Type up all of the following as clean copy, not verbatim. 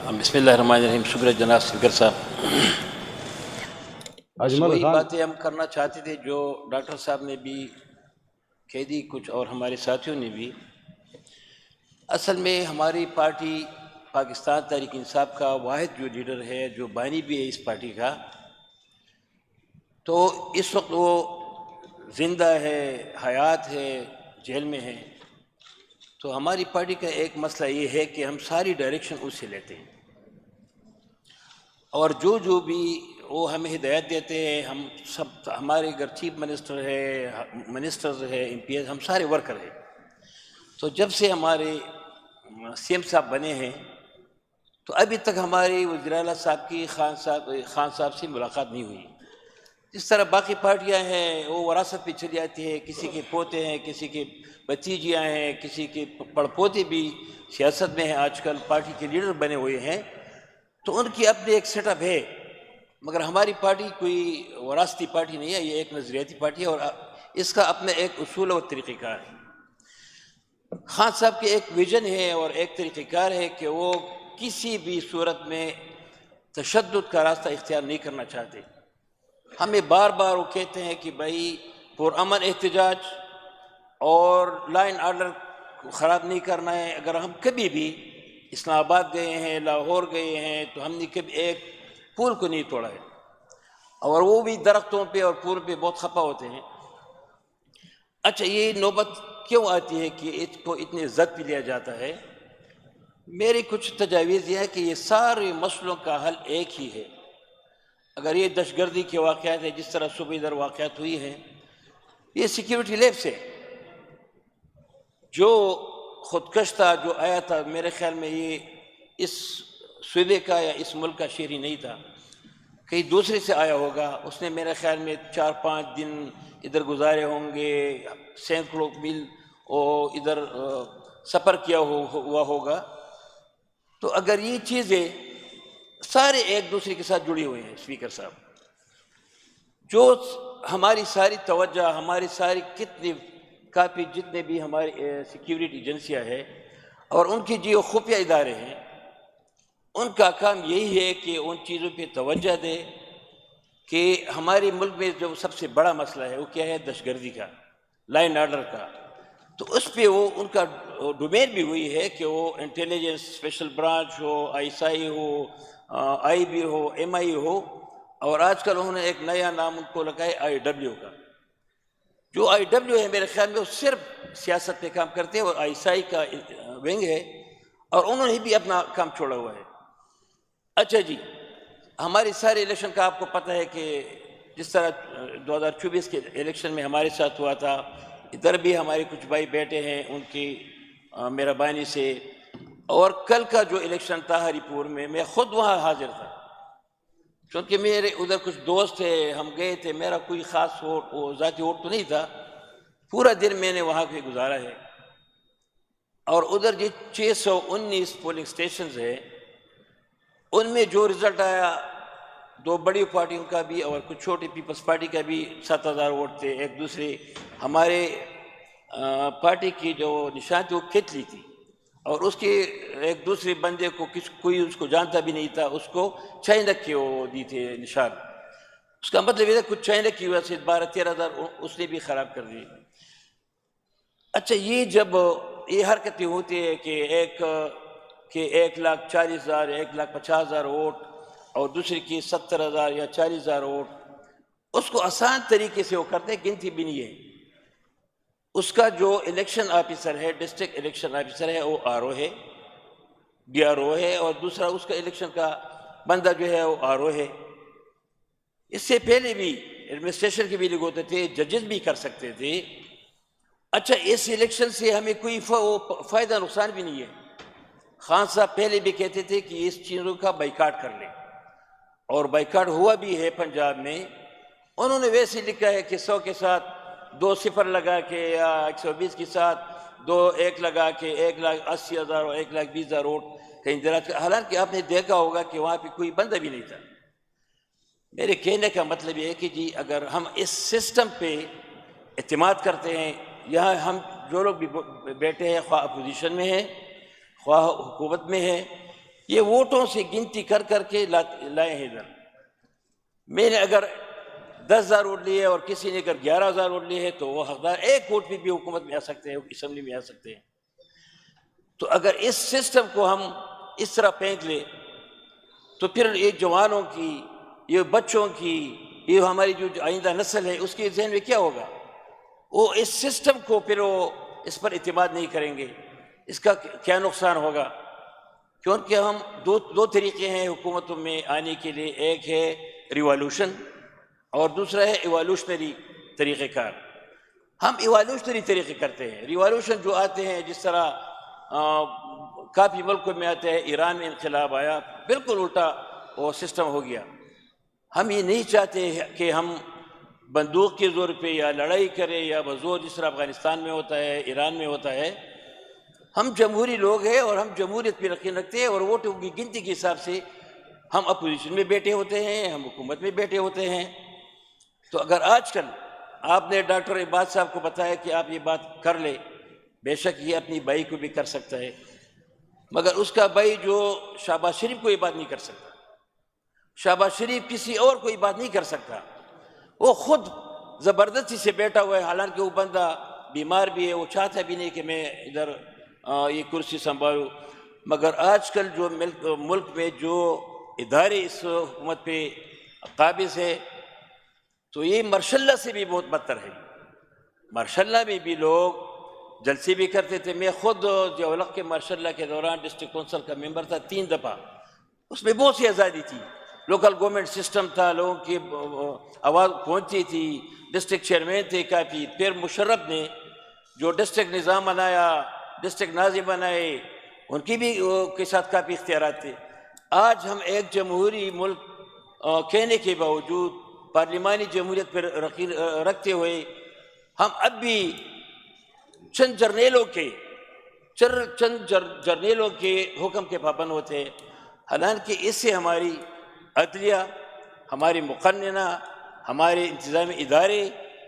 بسم اللہ الرحمن الرحیم. شکریہ جناب اسپیکر صاحب. وہی باتیں ہم کرنا چاہتے تھے جو ڈاکٹر صاحب نے بھی کہہ دی کچھ اور ہمارے ساتھیوں نے بھی. اصل میں ہماری پارٹی پاکستان تحریک انصاف کا واحد جو لیڈر ہے، جو بانی بھی ہے اس پارٹی کا، تو اس وقت وہ زندہ ہے، حیات ہے، جیل میں ہے. تو ہماری پارٹی کا ایک مسئلہ یہ ہے کہ ہم ساری ڈائریکشن اس سے لیتے ہیں، اور جو بھی وہ ہمیں ہدایت دیتے ہیں، ہم سب، ہمارے اگر چیف منسٹر ہے، منسٹرز ہے، ایم پی ایس، ہم سارے ورکر ہیں. تو جب سے ہمارے سی ایم صاحب بنے ہیں تو ابھی تک ہمارے وزیر اعلیٰ صاحب کی خان صاحب سے ملاقات نہیں ہوئی. جس طرح باقی پارٹیاں ہیں وہ وراثت پہ چلی جاتی ہے، کسی کے پوتے ہیں، کسی کے بھتیجیاں ہیں، کسی کے پڑپوتے بھی سیاست میں ہیں، آج کل پارٹی کے لیڈر بنے ہوئے ہیں، تو ان کی اپنے ایک سیٹ اپ ہے. مگر ہماری پارٹی کوئی وراثتی پارٹی نہیں ہے، یہ ایک نظریاتی پارٹی ہے، اور اس کا اپنا ایک اصول اور طریقہ کار ہے. خان صاحب کے ایک ویژن ہے اور ایک طریقہ کار ہے کہ وہ کسی بھی صورت میں تشدد کا راستہ اختیار نہیں کرنا چاہتے. ہمیں بار بار وہ کہتے ہیں کہ بھائی پرامن احتجاج اور لا اینڈ آرڈر خراب نہیں کرنا ہے. اگر ہم کبھی بھی اسلام آباد گئے ہیں، لاہور گئے ہیں، تو ہم نے کبھی ایک پھول کو نہیں توڑا ہے، اور وہ بھی درختوں پہ اور پھول پہ بہت خفا ہوتے ہیں. اچھا، یہ نوبت کیوں آتی ہے کہ اس کو اتنے عزت پہ لیا جاتا ہے؟ میری کچھ تجاویز یہ ہے کہ یہ سارے مسئلوں کا حل ایک ہی ہے. اگر یہ دہشت گردی کے واقعات ہیں، جس طرح صبح ادھر واقعات ہوئی ہیں، یہ سیکیورٹی لیب سے جو خودکش تھا، جو آیا تھا، میرے خیال میں یہ اس صوبے کا یا اس ملک کا شہری نہیں تھا، کہیں دوسرے سے آیا ہوگا. اس نے میرے خیال میں 4-5 دن ادھر گزارے ہوں گے، سینکڑوں میل اور ادھر سفر کیا ہوا ہوگا. تو اگر یہ چیزیں سارے ایک دوسرے کے ساتھ جڑی ہوئی ہیں اسپیکر صاحب، جو ہماری ساری توجہ، ہماری ساری کافی جتنے بھی ہماری سیکیورٹی ایجنسیاں ہیں اور ان کی جو خفیہ ادارے ہیں، ان کا کام یہی ہے کہ ان چیزوں پہ توجہ دے کہ ہمارے ملک میں جو سب سے بڑا مسئلہ ہے وہ کیا ہے؟ دہشت گردی کا، لا اینڈ آرڈر کا. تو اس پہ وہ ان کا ڈومین بھی ہوئی ہے کہ وہ انٹیلیجنس اسپیشل برانچ ہو، آئی ایس آئی ہو، آئی بی ہو، ایم آئی ہو، اور آج کل انہوں نے ایک نیا نام ان کو لگا ہے آئی ڈبلیو کا. جو آئی ڈبلیو ہے میرے خیال میں وہ صرف سیاست پہ کام کرتے ہیں، اور آئی ایس آئی کا ونگ ہے، اور انہوں نے بھی اپنا کام چھوڑا ہوا ہے. اچھا جی، ہماری سارے الیکشن کا آپ کو پتہ ہے کہ جس طرح 2024 کے الیکشن میں ہمارے ساتھ ہوا تھا، ادھر بھی ہمارے کچھ بھائی بیٹے ہیں ان کی مہربانی سے. اور کل کا جو الیکشن تھا ہری پور میں، میں خود وہاں حاضر تھا، کیونکہ میرے ادھر کچھ دوست تھے، ہم گئے تھے. میرا کوئی خاص ووٹ، وہ ذاتی ووٹ تو نہیں تھا، پورا دن میں نے وہاں پہ گزارا ہے. اور ادھر جو 619 پولنگ اسٹیشنز ہیں، ان میں جو رزلٹ آیا، 2 بڑی پارٹیوں کا بھی اور کچھ چھوٹی پیپلز پارٹی کا بھی 7000 ووٹ تھے. ایک دوسرے ہمارے پارٹی کی جو نشان تھی وہ کھینچ لی تھی، اور اس کے ایک دوسرے بندے کو کوئی اس کو جانتا بھی نہیں تھا، اس کو چائنک کے وہ دی تھے نشان. اس کا مطلب یہ تھا کچھ چائنک کی وجہ سے 12-13 ہزار اس نے بھی خراب کر دی. اچھا، یہ جب یہ حرکتیں ہوتی ہے کہ 1,40,000 1,50,000 ووٹ اور دوسری کی 70,000 یا 40,000 ووٹ، اس کو آسان طریقے سے وہ کرتے ہیں، گنتی بھی نہیں ہے. اس کا جو الیکشن آفیسر ہے، ڈسٹرکٹ الیکشن آفیسر ہے، وہ آر او ہے، ڈی آر او ہے، اور دوسرا اس کا الیکشن کا بندہ جو ہے وہ آر او ہے. اس سے پہلے بھی ایڈمنسٹریشن کے بھی لوگ ہوتے تھے، ججز بھی کر سکتے تھے. اچھا، اس الیکشن سے ہمیں کوئی فائدہ نقصان بھی نہیں ہے. خان صاحب پہلے بھی کہتے تھے کہ اس چیزوں کا بائیکاٹ کر لیں، اور بائیکاٹ ہوا بھی ہے پنجاب میں. انہوں نے ویسے لکھا ہے کہ 100 کے ساتھ 2 صفر لگا کے، یا 120 کے ساتھ 1 لگا کے 1,80,000 اور 1,20,000 ووٹ کہیں دراز کا. حالانکہ آپ نے دیکھا ہوگا کہ وہاں پہ کوئی بندہ بھی نہیں تھا. میرے کہنے کا مطلب یہ ہے کہ جی، اگر ہم اس سسٹم پہ اعتماد کرتے ہیں، یہاں ہم جو لوگ بھی بیٹھے ہیں، خواہ اپوزیشن میں ہیں، خواہ حکومت میں ہے، یہ ووٹوں سے گنتی کر کر کے لائے ہیں ادھر. میں نے اگر 10,000 ووٹ لیے اور کسی نے اگر 11,000 ووٹ لیے ہیں تو وہ حقدار ایک ووٹ بھی حکومت میں آ سکتے ہیں, اسمبلی میں آ سکتے ہیں. تو اگر اس سسٹم کو ہم اس طرح پھینک لیں تو پھر یہ جوانوں کی, یہ بچوں کی, یہ ہماری جو آئندہ نسل ہے اس کے ذہن میں کیا ہوگا؟ وہ اس سسٹم کو پھر وہ اس پر اعتماد نہیں کریں گے. اس کا کیا نقصان ہوگا؟ کیونکہ ہم دو طریقے ہیں حکومتوں میں آنے کے لیے. ایک ہے ریوالوشن اور دوسرا ہے ایوالوشنری طریقہ کار. ہم ایوالوشنری طریقے کرتے ہیں. ریوالوشن جو آتے ہیں, جس طرح کافی ملکوں میں آتے ہیں, ایران میں انقلاب آیا, بالکل الٹا وہ سسٹم ہو گیا. ہم یہ نہیں چاہتے کہ ہم بندوق کے زور پہ یا لڑائی کریں یا بزور, جس طرح افغانستان میں ہوتا ہے, ایران میں ہوتا ہے. ہم جمہوری لوگ ہیں اور ہم جمہوریت پہ یقین رکھتے ہیں, اور ووٹوں کی گنتی کے حساب سے ہم اپوزیشن میں بیٹھے ہوتے ہیں, ہم حکومت میں بیٹھے ہوتے ہیں. تو اگر آج کل آپ نے ڈاکٹر عباد صاحب کو بتایا کہ آپ یہ بات کر لیں, بے شک یہ اپنی بھائی کو بھی کر سکتا ہے, مگر اس کا بھائی جو شہباز شریف کو یہ بات نہیں کر سکتا, شہباز شریف کسی اور کو یہ بات نہیں کر سکتا. وہ خود زبردستی سے بیٹھا ہوا ہے, حالانکہ وہ بندہ بیمار بھی ہے, وہ چاہتا بھی نہیں کہ میں ادھر یہ کرسی سنبھالوں. مگر آج کل جو ملک میں جو ادارے اس حکومت پہ قابض ہے, تو یہ ماشاء اللہ سے بھی بہت بدتر ہے. ماشاء اللہ میں بھی لوگ جلسے بھی کرتے تھے. میں خود جولق کے ماشاء اللہ کے دوران ڈسٹرکٹ کونسل کا ممبر تھا 3 دفعہ. اس میں بہت سی آزادی تھی, لوکل گورنمنٹ سسٹم تھا, لوگوں کی آواز پہنچتی تھی, ڈسٹرکٹ چیئرمین تھے کافی. پھر مشرف نے جو ڈسٹرکٹ نظام بنایا, ڈسٹرکٹ ناظم بنائے, ان کی بھی کے ساتھ کافی اختیارات تھے. آج ہم ایک جمہوری ملک کہنے کے باوجود, پارلیمانی جمہوریت پر رکھتے ہوئے, ہم اب بھی چند جرنیلوں کے حکم کے پابند ہوتے ہیں. حالانکہ اس سے ہماری عدلیہ, ہماری مقننہ, ہمارے انتظامی ادارے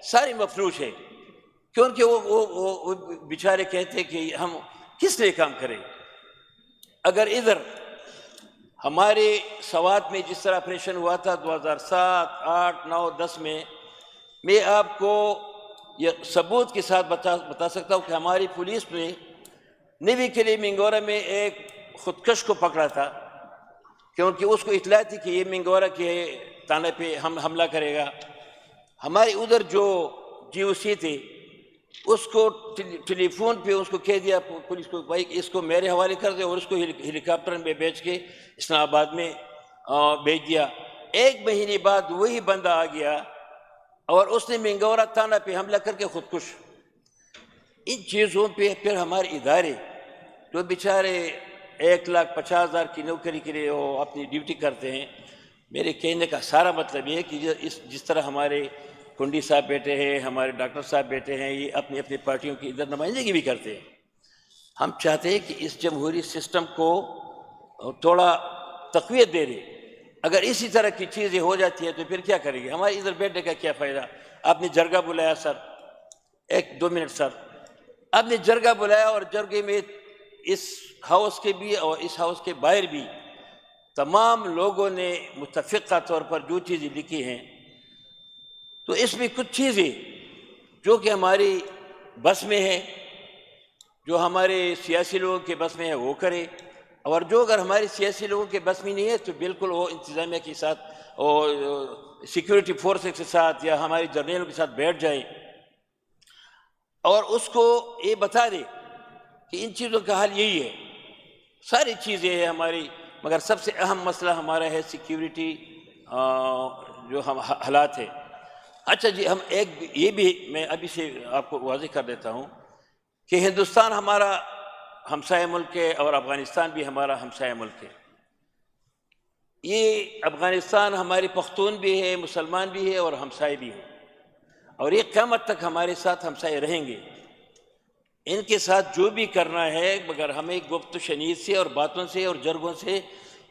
سارے مفلوج ہیں. کیونکہ وہ بیچارے کہتے کہ ہم کس لیے کام کریں. اگر ادھر ہمارے سوات میں جس طرح آپریشن ہوا تھا 2007, 8, 9, 10 میں آپ کو یہ ثبوت کے ساتھ بتا سکتا ہوں کہ ہماری پولیس نے نیوی کے لیے منگورا میں ایک خودکش کو پکڑا تھا, کیونکہ اس کو اطلاع تھی کہ یہ منگورا کے تانے پہ ہم حملہ کرے گا. ہمارے ادھر جو GOC تھے اس کو ٹیلی فون پہ اس کو کہہ دیا پولیس کو, بھائی اس کو میرے حوالے کر دے, اور اس کو ہیلی کاپٹر میں بیچ کے اسلام آباد میں بھیج دیا. 1 مہینے بعد وہی بندہ آ گیا اور اس نے منگورا تانا پہ حملہ کر کے خودکش. ان چیزوں پہ پھر ہمارے ادارے جو بیچارے 1,50,000 کی نوکری کے لیے وہ اپنی ڈیوٹی کرتے ہیں. میرے کہنے کا سارا مطلب یہ ہے کہ جس طرح ہمارے کنڈی صاحب بیٹھے ہیں, ہمارے ڈاکٹر صاحب بیٹھے ہیں, یہ اپنی اپنی پارٹیوں کی ادھر نمائندگی بھی کرتے ہیں. ہم چاہتے ہیں کہ اس جمہوری سسٹم کو تھوڑا تقویت دے دیں. اگر اسی طرح کی چیزیں ہو جاتی ہیں تو پھر کیا کریں گے؟ ہمارے ادھر بیٹھنے کا کیا فائدہ؟ آپ نے جرگہ بلایا سر, 1-2 منٹ سر, آپ نے جرگہ بلایا اور جرگے میں اس ہاؤس کے بھی اور اس ہاؤس کے باہر بھی تمام لوگوں نے متفقہ طور پر جو چیزیں لکھی ہیں, تو اس میں کچھ چیزیں جو کہ ہماری بس میں ہے, جو ہمارے سیاسی لوگوں کے بس میں ہے وہ کرے, اور جو اگر ہمارے سیاسی لوگوں کے بس میں نہیں ہے تو بالکل وہ انتظامیہ کے ساتھ اور سیکورٹی فورسز کے ساتھ یا ہمارے جرنیلوں کے ساتھ بیٹھ جائیں اور اس کو یہ بتا دے کہ ان چیزوں کا حل یہی ہے. ساری چیزیں ہیں ہماری, مگر سب سے اہم مسئلہ ہمارا ہے سیکیورٹی جو ہم حالات ہے. اچھا جی, ہم ایک یہ بھی میں ابھی سے آپ کو واضح کر دیتا ہوں کہ ہندوستان ہمارا ہمسایہ ملک ہے اور افغانستان بھی ہمارا ہمسایہ ملک ہے. یہ افغانستان ہمارے پختون بھی ہے, مسلمان بھی ہے اور ہمسائے بھی ہیں, اور یہ قیامت تک ہمارے ساتھ ہمسائے رہیں گے. ان کے ساتھ جو بھی کرنا ہے مگر ہمیں گفت و شنید سے اور باتوں سے اور جرگوں سے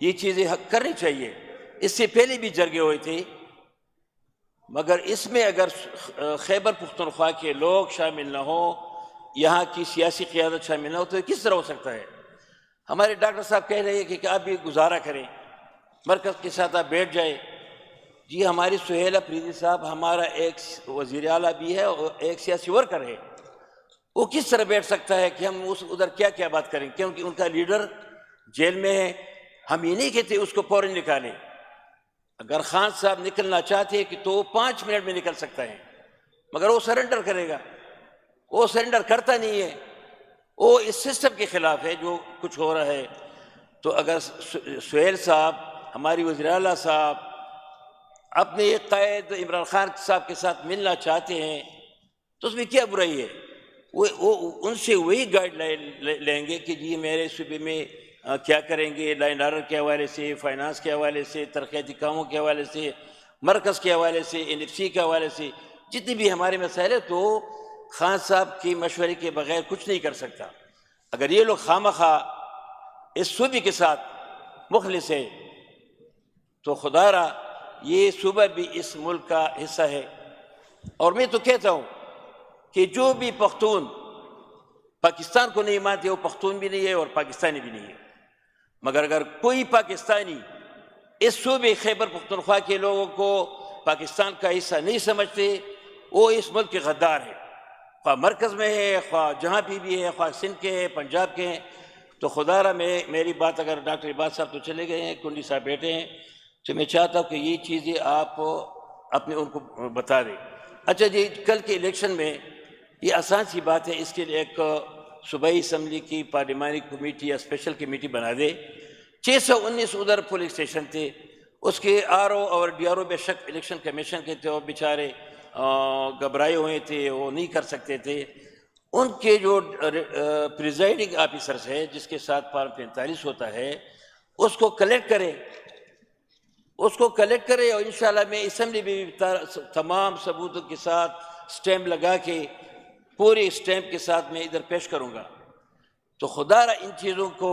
یہ چیزیں کرنی چاہیے. اس سے پہلے بھی جرگے ہوئے تھے, مگر اس میں اگر خیبر پختونخوا کے لوگ شامل نہ ہوں, یہاں کی سیاسی قیادت شامل نہ ہو, تو کس طرح ہو سکتا ہے؟ ہمارے ڈاکٹر صاحب کہہ رہے ہیں کہ آپ بھی گزارا کریں، مرکز کے ساتھ آپ بیٹھ جائیں۔ جی ہماری سہیل افریدی صاحب ہمارا ایک وزیر اعلیٰ بھی ہے اور ایک سیاسی ورکر ہے، وہ کس طرح بیٹھ سکتا ہے کہ ہم ادھر کیا کیا بات کریں، کیونکہ ان کا لیڈر جیل میں ہے۔ ہم یہ نہیں کہتے اس کو فوراً نکالیں، اگر خان صاحب نکلنا چاہتے ہیں تو وہ 5 منٹ میں نکل سکتا ہے، مگر وہ سرنڈر کرے گا، وہ سرنڈر کرتا نہیں ہے، وہ اس سسٹم کے خلاف ہے جو کچھ ہو رہا ہے۔ تو اگر سہیل صاحب، ہماری وزیر اعلیٰ صاحب اپنے قائد عمران خان صاحب کے ساتھ ملنا چاہتے ہیں تو اس میں کیا برائی ہے؟ وہ ان سے وہی گائیڈ لیں گے کہ جی میرے صوبے میں کیا کریں گے، لا اینڈ آرڈر کے حوالے سے، فائنانس کے حوالے سے، ترقیاتی کاموں کے حوالے سے، مرکز کے حوالے سے، NFC کے حوالے سے، جتنی بھی ہمارے مسائل ہیں۔ تو خان صاحب کی مشورے کے بغیر کچھ نہیں کر سکتا۔ اگر یہ لوگ خواہ اس صوبے کے ساتھ مخلص ہے تو خدا را یہ صوبہ بھی اس ملک کا حصہ ہے۔ اور میں تو کہتا ہوں کہ جو بھی پختون پاکستان کو نہیں مانتے وہ پختون بھی نہیں ہے اور پاکستانی بھی نہیں ہے، مگر اگر کوئی پاکستانی اس صوبے خیبر پختونخوا کے لوگوں کو پاکستان کا حصہ نہیں سمجھتے، وہ اس ملک کے غدار ہے، خواہ مرکز میں ہے، خواہ جہاں بھی ہے، خواہ سندھ کے ہیں، پنجاب کے ہیں۔ تو خدا را میری بات، اگر ڈاکٹر عباد صاحب تو چلے گئے ہیں، کنڈی صاحب بیٹھے ہیں، تو میں چاہتا ہوں کہ یہ چیزیں آپ اپنے ان کو بتا دیں۔ اچھا جی، کل کے الیکشن میں یہ آسان سی بات ہے، اس کے لیے ایک صوبائی اسمبلی کی پارلیمانی کمیٹی یا اسپیشل کمیٹی بنا دے۔ 619 ادھر پولنگ اسٹیشن تھے، اس کے RO اور DRO بے شک الیکشن کمیشن کے تھے، وہ بیچارے گھبرائے ہوئے تھے، وہ نہیں کر سکتے تھے۔ ان کے جو پریزائڈنگ آفیسرز ہے جس کے ساتھ فارم 45 ہوتا ہے، اس کو کلیکٹ کرے اور انشاءاللہ میں اسمبلی میں بھی تمام ثبوتوں کے ساتھ سٹیمپ لگا کے، پورے سٹیمپ کے ساتھ میں ادھر پیش کروں گا۔ تو خدا را ان چیزوں کو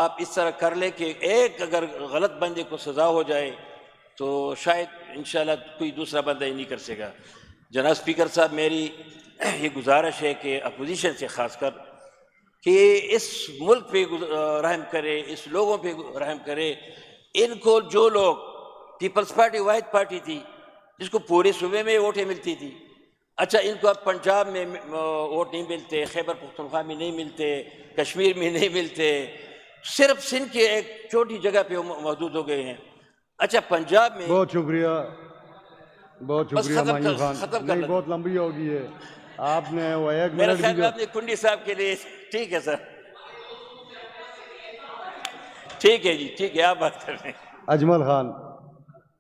آپ اس طرح کر لیں کہ ایک اگر غلط بندے کو سزا ہو جائے تو شاید انشاءاللہ کوئی دوسرا بندہ ہی نہیں کر سکے گا۔ جناب اسپیکر صاحب، میری یہ گزارش ہے کہ اپوزیشن سے خاص کر کہ اس ملک پہ رحم کرے، اس لوگوں پہ رحم کرے۔ ان کو جو لوگ، پیپلز پارٹی واحد پارٹی تھی جس کو پورے صوبے میں ووٹیں ملتی تھی، اچھا ان کو اب پنجاب میں ووٹ نہیں ملتے، خیبر پختونخوا میں نہیں ملتے، کشمیر میں نہیں ملتے، صرف سندھ کے ایک چھوٹی جگہ پہ محدود ہو گئے ہیں۔ اچھا پنجاب میں بہت شکریہ مایوں خان، ختم کر نہیں بہت لمبی ہوگی ہے، آپ نے وہ 1 میرا منٹ خیال بھی میں آپ نے کنڈی صاحب کے لیے ٹھیک ہے سر، ٹھیک ہے جی، ٹھیک ہے، آپ بات کر رہے ہیں۔ اجمل خان